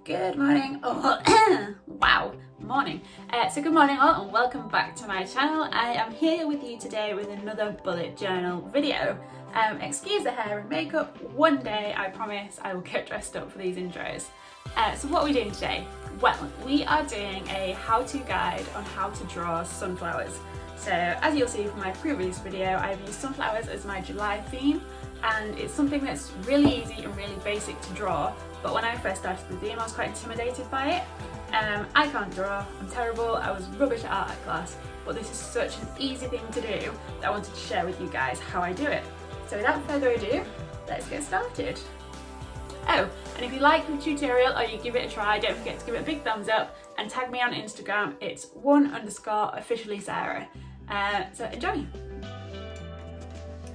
Good morning. Oh, wow, morning. So good morning all and welcome back to my channel. I am here with you today with another bullet journal video. Excuse the hair and makeup, one day I promise I will get dressed up for these intros. So what are we doing today? Well, we are doing a how-to guide on how to draw sunflowers. So as you'll see from my previous video, I've used sunflowers as my July theme, and it's something that's really easy and really basic to draw, but when I first started the theme I was quite intimidated by it. I can't draw, I'm terrible, I was rubbish at art class, but this is such an easy thing to do that I wanted to share with you guys how I do it. So without further ado, let's get started. Oh, and if you like the tutorial or you give it a try, don't forget to give it a big thumbs up and tag me on Instagram. It's @1_officiallysarah. So enjoy.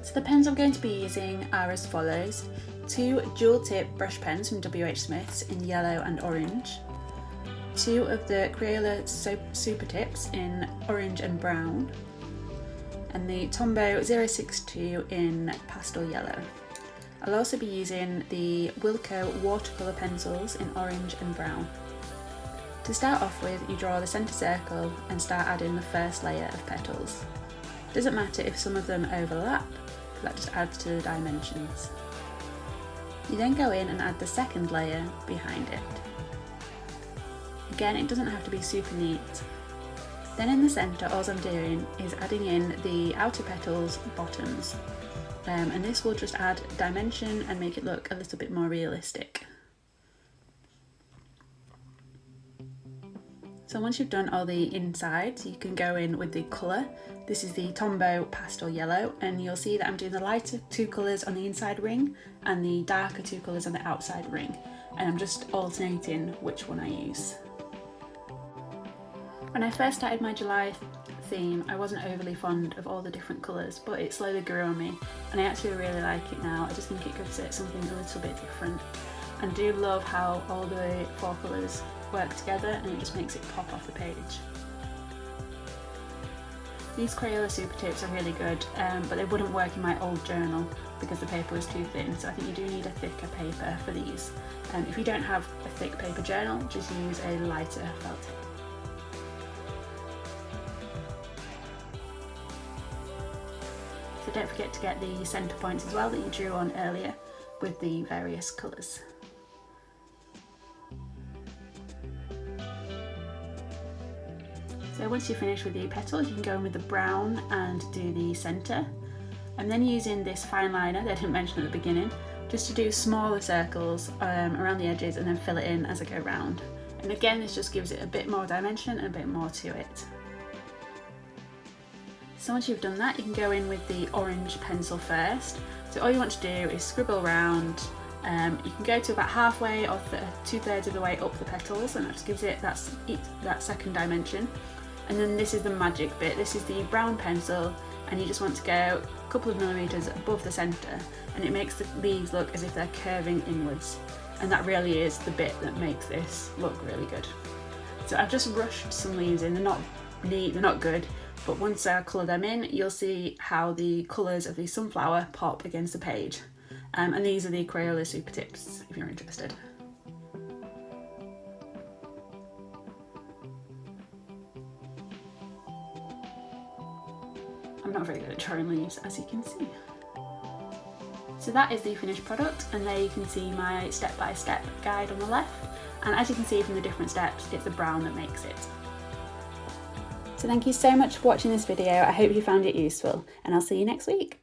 So the pens I'm going to be using are as follows: 2 dual tip brush pens from WH Smith's in yellow and orange, 2 of the Crayola Super Tips in orange and brown, and the Tombow 062 in pastel yellow. I'll also be using the Wilko watercolour pencils in orange and brown. To start off with, you draw the centre circle and start adding the first layer of petals. It doesn't matter if some of them overlap, because that just adds to the dimensions. You then go in and add the second layer behind it. Again, it doesn't have to be super neat. Then in the centre, all I'm doing is adding in the outer petals' bottoms. And this will just add dimension and make it look a little bit more realistic. So once you've done all the insides, you can go in with the colour. This is the Tombow Pastel Yellow, and you'll see that I'm doing the lighter 2 colours on the inside ring and the darker 2 colours on the outside ring, and I'm just alternating which one I use. When I first started my July theme, I wasn't overly fond of all the different colours, but it slowly grew on me and I actually really like it now. I just think it gives it something a little bit different, and do love how all the 4 colours work together and it just makes it pop off the page. These Crayola Super Tips are really good, but they wouldn't work in my old journal because the paper was too thin, so I think you do need a thicker paper for these. If you don't have a thick paper journal, just use a lighter felt tip. So don't forget to get the centre points as well that you drew on earlier with the various colours. So once you finish with the petals, you can go in with the brown and do the centre. I'm then using this fine liner that I didn't mention at the beginning, just to do smaller circles around the edges and then fill it in as I go round. And again, this just gives it a bit more dimension and a bit more to it. So once you've done that, you can go in with the orange pencil first. So all you want to do is scribble around. You can go to about halfway or 2/3 of the way up the petals, and that just gives it that second dimension. And then this is the magic bit. This is the brown pencil, and you just want to go a couple of millimetres above the centre, and it makes the leaves look as if they're curving inwards. And that really is the bit that makes this look really good. So I've just rushed some leaves in. They're not neat, they're not good, but once I colour them in, you'll see how the colours of the sunflower pop against the page. And these are the Crayola Super Tips, if you're interested. I'm not very good at drawing leaves, as you can see. So that is the finished product, and there you can see my step-by-step guide on the left. And as you can see from the different steps, it's the brown that makes it. So thank you so much for watching this video. I hope you found it useful, and I'll see you next week.